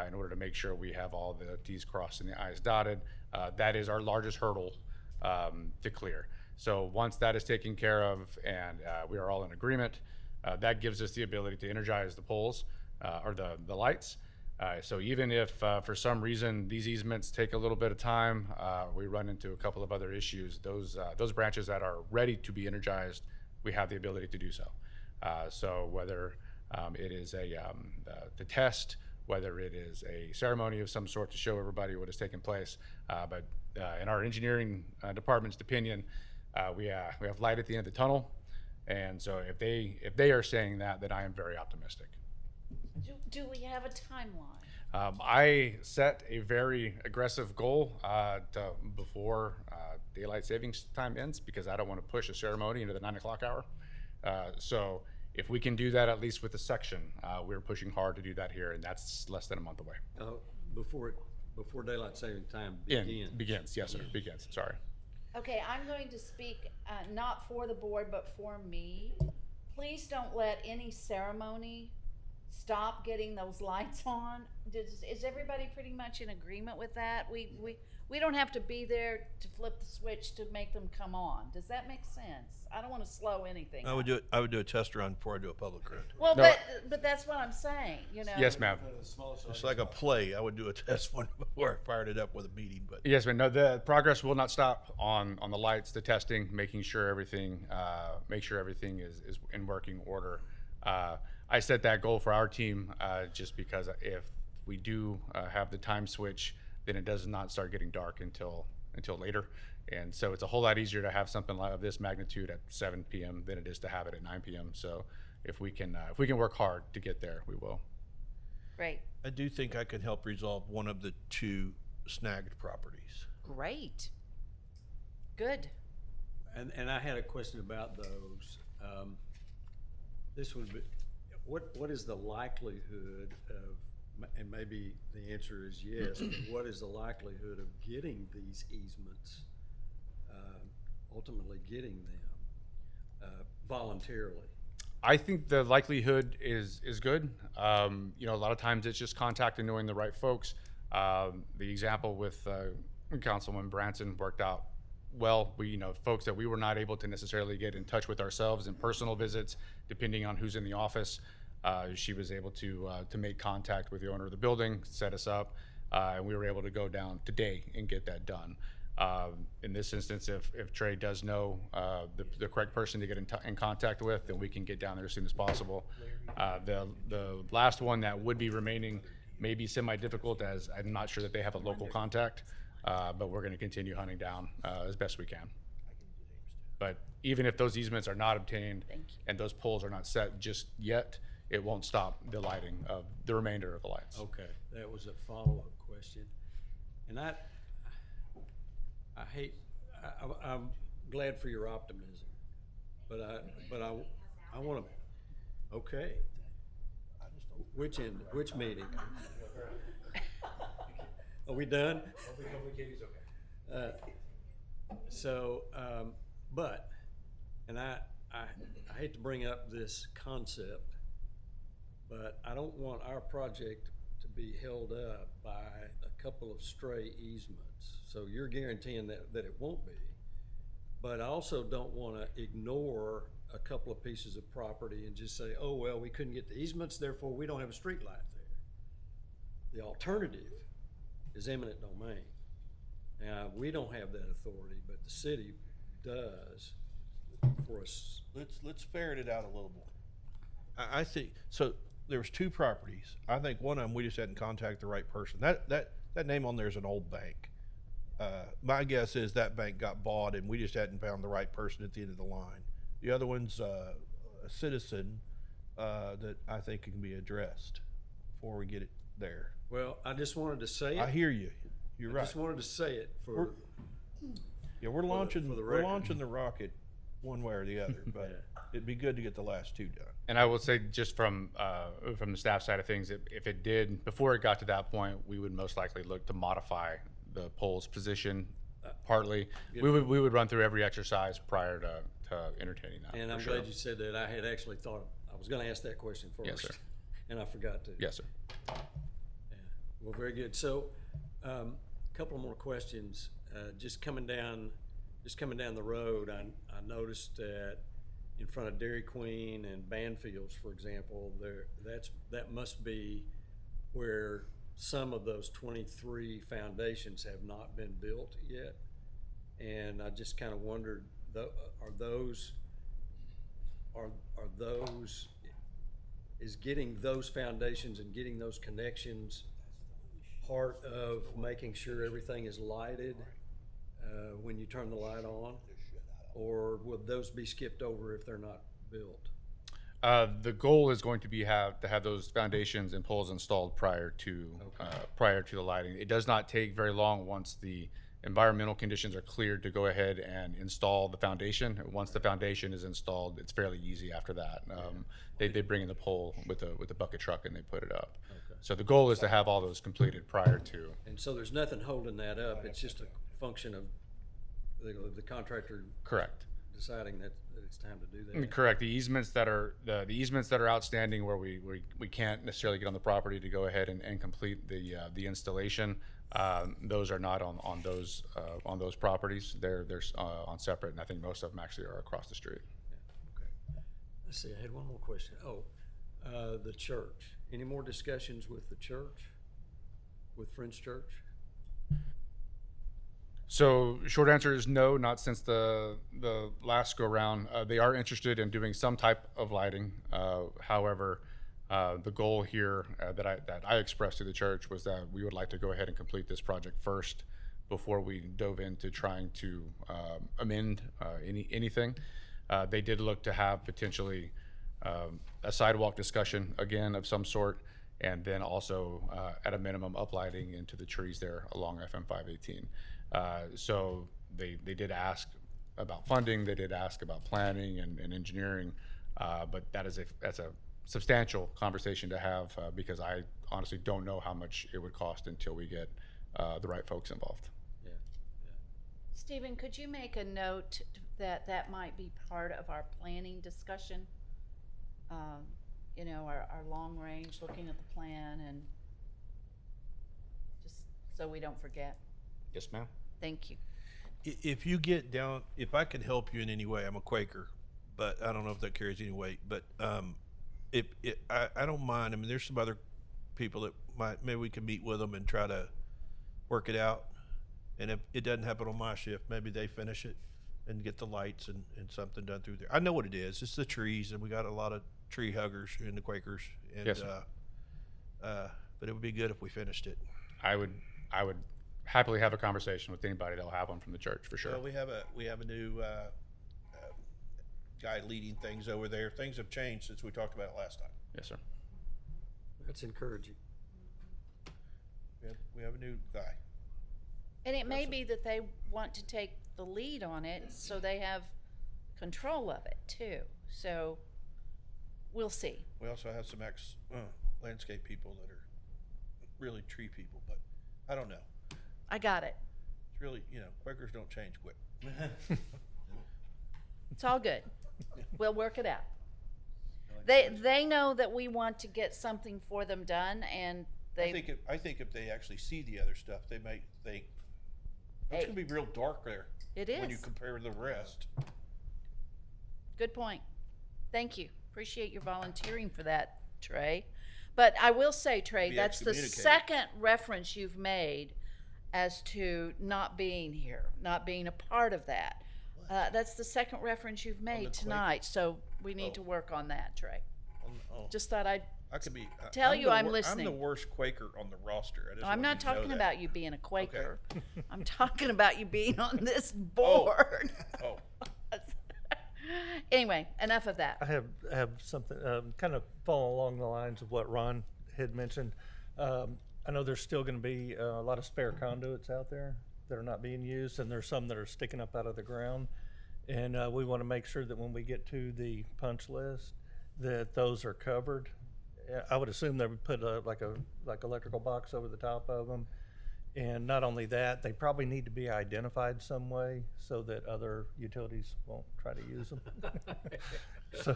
in order to make sure we have all the T's crossed and the I's dotted. That is our largest hurdle to clear. So once that is taken care of and we are all in agreement, that gives us the ability to energize the poles or the lights. So even if for some reason these easements take a little bit of time, we run into a couple of other issues. Those branches that are ready to be energized, we have the ability to do so. So whether it is the test, whether it is a ceremony of some sort to show everybody what has taken place, but in our engineering department's opinion, we have light at the end of the tunnel, and so if they are saying that, then I am very optimistic. Do we have a timeline? I set a very aggressive goal before daylight savings time ends, because I don't want to push a ceremony into the 9 o'clock hour. So if we can do that, at least with the section, we're pushing hard to do that here, and that's less than a month away. Before daylight saving time Begins, yes, sir, begins, sorry. Okay, I'm going to speak not for the board, but for me. Please don't let any ceremony stop getting those lights on. Is everybody pretty much in agreement with that? We don't have to be there to flip the switch to make them come on. Does that make sense? I don't want to slow anything. I would do a test run before I do a public run. Well, No. but that's what I'm saying, you know. Yes, ma'am. It's like a play. I would do a test one before I fired it up with a meeting, but Yes, ma'am. No, the progress will not stop on the lights, the testing, making sure everything is in working order. I set that goal for our team just because if we do have the time switch, then it does not start getting dark until later. And so it's a whole lot easier to have something of this magnitude at 7 p.m. than it is to have it at 9 p.m. So if we can work hard to get there, we will. Great, I do think I can help resolve one of the two snagged properties. great, good. And I had a question about those. This would be, what is the likelihood of, and maybe the answer is yes, but what is the likelihood of getting these easements, ultimately getting them voluntarily? I think the likelihood is good. A lot of times it's just contacting, knowing the right folks. The example with Councilman Branson worked out well. Folks that we were not able to necessarily get in touch with ourselves in personal visits, depending on who's in the office. She was able to make contact with the owner of the building, set us up, and we were able to go down today and get that done. In this instance, if Trey does know the correct person to get in contact with, then we can get down there as soon as possible. The last one that would be remaining may be semi-difficult, as I'm not sure that they have a local contact, but we're going to continue hunting down as best we can. But even if those easements are not obtained and those poles are not set just yet, it won't stop the lighting of the remainder of the lights. Okay, that was a follow-up question. And I'm glad for your optimism, but I want to, okay. Which meeting? Are we done? And I hate to bring up this concept, but I don't want our project to be held up by a couple of stray easements. So you're guaranteeing that it won't be. But I also don't want to ignore a couple of pieces of property and just say, oh, well, we couldn't get the easements, therefore we don't have a street light there. The alternative is eminent domain. Now, we don't have that authority, but the city does for us. Let's ferret it out a little more. I think so. There was two properties. I think one of them we just hadn't contacted the right person. That name on there is an old bank. My guess is that bank got bought and we just hadn't found the right person at the end of the line. The other one's a citizen that I think can be addressed before we get it there. Well, I just wanted to say it. I hear you. You're right. I just wanted to say it for. We're launching the we're record. launching the rocket one way or the other, but it'd be good to get the last two done. And I will say, just from the staff side of things, if it did, before it got to that point, we would most likely look to modify the pole's position partly. We would run through every exercise prior to entertaining that. And I'm for sure. glad you said that. I had actually thought I was going to ask that question first. Yes, sir. And I forgot to. Yes, sir. Yeah. Well, very good. So, a couple more questions. Just coming down the road, I noticed that in front of Dairy Queen and Banfields, for example, that must be where some of those 23 foundations have not been built yet. And I just kind of wondered, are those, is getting those foundations and getting those connections part of making sure everything is lighted when you turn the light on? Or will those be skipped over if they're not built? The goal is going to be to have those foundations and poles installed prior to the lighting. It does not take very long once the environmental conditions are cleared to go ahead and install the foundation. Once the foundation is installed, it's fairly easy after that. They bring in the pole with a bucket truck and they put it up. Okay. So the goal is to have all those completed prior to. And so there's nothing holding that up. It's just a function of the contractor Correct. deciding that it's time to do that. Correct. The easements that are the easements that are outstanding where we can't necessarily get on the property to go ahead and complete the installation. Those are not on those properties. They're on separate, and I think most of them actually are across the street. Okay. Let's see, I had one more question. The church. Any more discussions with the church? With Friends Church? So short answer is no, not since the last go round. They are interested in doing some type of lighting. However, the goal here that I expressed to the church was that we would like to go ahead and complete this project first before we dove into trying to amend anything. They did look to have potentially a sidewalk discussion again of some sort, and then also at a minimum uplighting into the trees there along FM 518. So they did ask about funding, they did ask about planning and engineering, but that's a substantial conversation to have because I honestly don't know how much it would cost until we get the right folks involved. Yeah. Stephen, could you make a note that might be part of our planning discussion? Our long range, looking at the plan, and just so we don't forget. Yes, ma'am. Thank you. If you get down, if I could help you in any way, I'm a Quaker, but I don't know if that carries any weight. But I don't mind. I mean, there's some other people that maybe we can meet with them and try to work it out. And if it doesn't happen on my shift, maybe they finish it and get the lights and something done through there. I know what it is. It's the trees, and we got a lot of tree huggers in the Quakers. And, Yes, but it would be good if we finished it. I would happily have a conversation with anybody that'll have one from the church for sure. Well, we have a new guy leading things over there. Things have changed since we talked about it last time. Yes, sir. That's encouraging. We have a new guy. And it may be that they want to take the lead on it so they have control of it too. So we'll see. We also have some landscape people that are really tree people, but I don't know. I got it. It's really, Quakers don't change quick. It's all good. We'll work it out. They know that we want to get something for them done, and I think if they actually see the other stuff, they might think it's Hey. gonna be real dark there. It when you is. compare to the rest. Good point. Thank you. Appreciate your volunteering for that, Trey. But I will say, Trey, Be that's the excommunicated. second reference you've made as to not being here, not being a part of that. That's the second reference you've made Quaker? tonight, so we need to work on that, Trey. Oh, Just thought I'd, I could be. tell you I'm I'm listening. the worst Quaker on the roster. I'm not talking that. about you being a Quaker. I'm talking about you being on this board. Oh, Anyway, enough of that. I have something kind of following along the lines of what Ron had mentioned. I know there's still going to be a lot of spare conduits out there that are not being used, and there's some that are sticking up out of the ground. And we want to make sure that when we get to the punch list, that those are covered. I would assume they would put like electrical box over the top of them. And not only that, they probably need to be identified some way so that other utilities won't try to use them. So,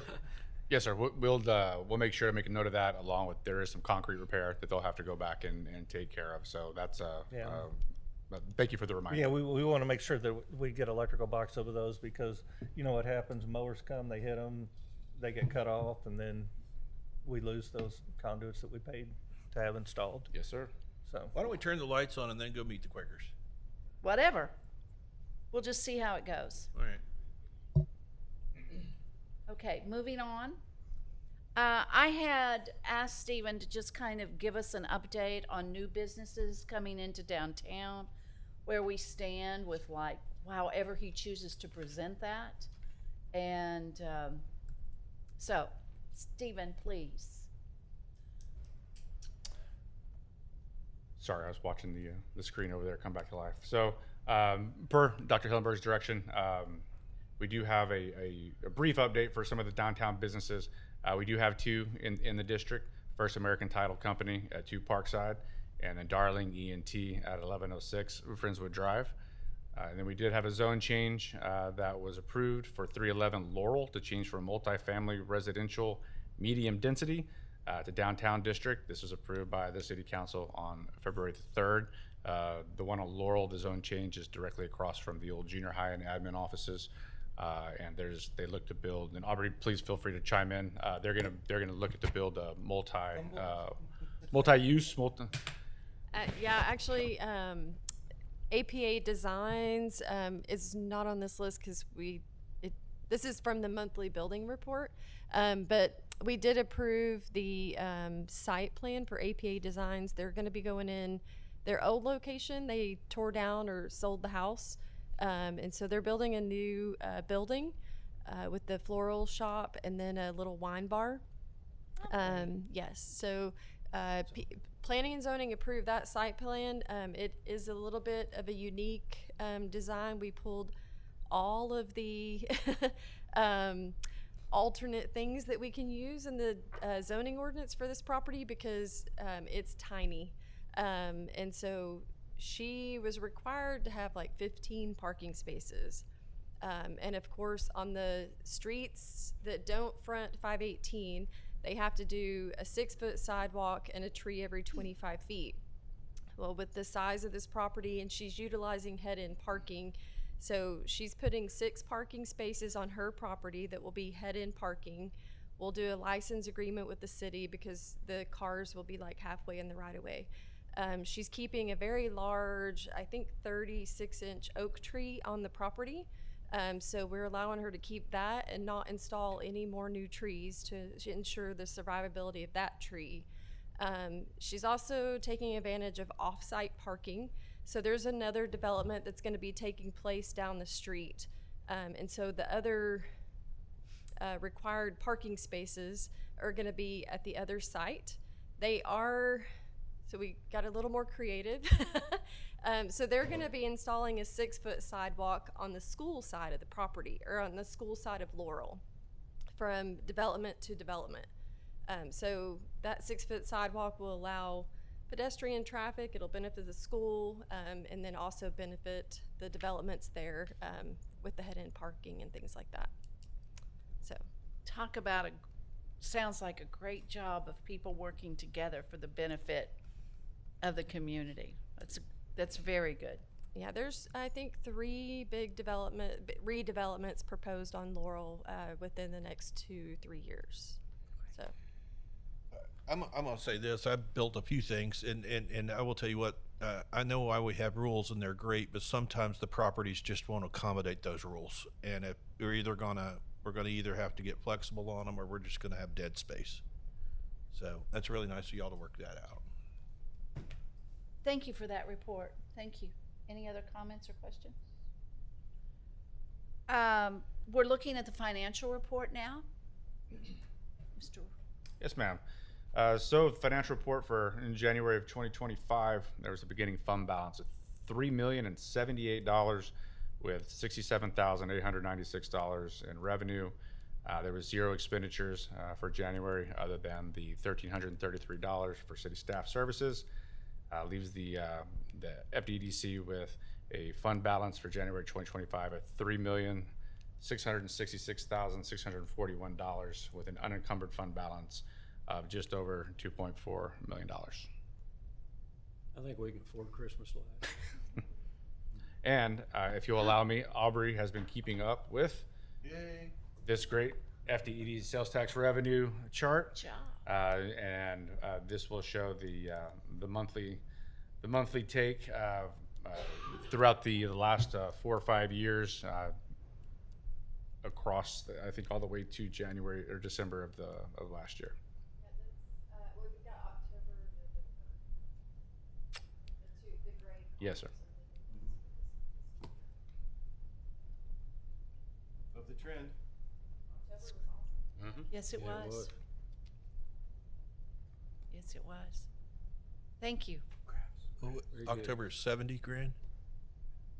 Yes, sir. We'll make sure to make a note of that, along with there is some concrete repair that they'll have to go back and take care of. So that's but thank you for the reminder. yeah, we want to make sure that we get electrical box over those, because you know what happens, mowers come, they hit them, they get cut off, and then we lose those conduits that we paid to have installed. Yes, sir. So Why don't we turn the lights on and then go meet the Quakers? Whatever. We'll just see how it goes. All right. Okay, moving on. I had asked Stephen to just kind of give us an update on new businesses coming into downtown, where we stand with like however he chooses to present that. And so, Stephen, please. Sorry, I was watching the screen over there come back to life. So, per Dr. Hillenberg's direction, we do have a brief update for some of the downtown businesses. We do have two in the district. First American Title Company at 2 Parkside, and then Darling ENT at 1106 Friendswood Drive. And then we did have a zone change that was approved for 311 Laurel to change from multifamily residential medium density to downtown district. This was approved by the city council on February 3rd. The one on Laurel, the zone change is directly across from the old junior high and admin offices. And they look to build, and Aubrey, please feel free to chime in. They're gonna look at to build a multi-use. Yeah, actually, APA Designs is not on this list because this is from the monthly building report, but we did approve the site plan for APA Designs. They're going to be going in their old location. They tore down or sold the house, and so they're building a new building with the floral shop and then a little wine bar. Yes, so planning and zoning approved that site plan. It is a little bit of a unique design. We pulled all of the alternate things that we can use in the zoning ordinance for this property because it's tiny. And so she was required to have like 15 parking spaces. And of course, on the streets that don't front 518, they have to do a 6-foot sidewalk and a tree every 25 feet. Well, with the size of this property, and she's utilizing head-in parking, so she's putting 6 parking spaces on her property that will be head-in parking. We'll do a license agreement with the city because the cars will be like halfway in the right-of-way. She's keeping a very large, I think 36-inch oak tree on the property. So we're allowing her to keep that and not install any more new trees to ensure the survivability of that tree. She's also taking advantage of off-site parking. So there's another development that's going to be taking place down the street. And so the other required parking spaces are going to be at the other site. So we got a little more creative. So they're going to be installing a 6-foot sidewalk on the school side of the property, or on the school side of Laurel, from development to development. So that 6-foot sidewalk will allow pedestrian traffic. It'll benefit the school, and then also benefit the developments there with the head-in parking and things like that. So, Talk about sounds like a great job of people working together for the benefit of the community. That's very good. yeah, there's I think 3 big redevelopments proposed on Laurel within the next 2-3 years. So. I'm gonna say this. I've built a few things, and I will tell you what. I know why we have rules, and they're great, but sometimes the properties just won't accommodate those rules. And if we're gonna either have to get flexible on them, or we're just gonna have dead space. So that's really nice of y'all to work that out. Thank you for that report. Thank you. Any other comments or questions? We're looking at the financial report now. Mr. Yes, ma'am. So financial report in January of 2025, there was a beginning fund balance of $3,078 with $67,896 in revenue. There was 0 expenditures for January other than the $1,333 for city staff services. Leaves the FDDC with a fund balance for January 2025 at $3,666,641 with an unencumbered fund balance of just over $2.4 million. I think we can afford Christmas lights. And if you'll allow me, Aubrey has been keeping up with this great FDED sales tax revenue chart. and this will show the monthly take throughout the last 4 or 5 years across, I think, all the way to January or December of last year. We've got October, November. The gray. Yes, sir. Of the trend. October was awesome. Yes, it Yeah, it was. was. Yes, it was. Thank you. Oh, Very good. October is 70 grand?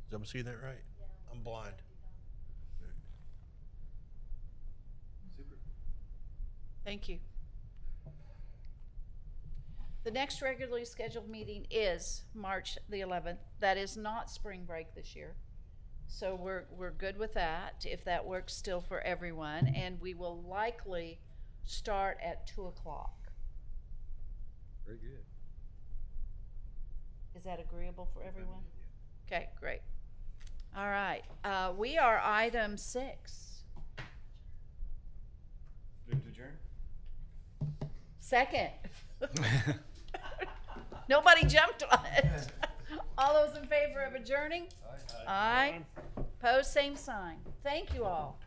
Is I'm seeing that right? I'm blind. Super. Thank you. The next regularly scheduled meeting is March the 11th. That is not spring break this year. So we're good with that, if that works still for everyone. And we will likely start at 2 o'clock. Very good. Is that agreeable for everyone? Okay, great. All right, we are item 6. Move to adjourn? Second. Nobody jumped on it. All those in favor of adjourning? Aye. Pose same sign. Thank you all.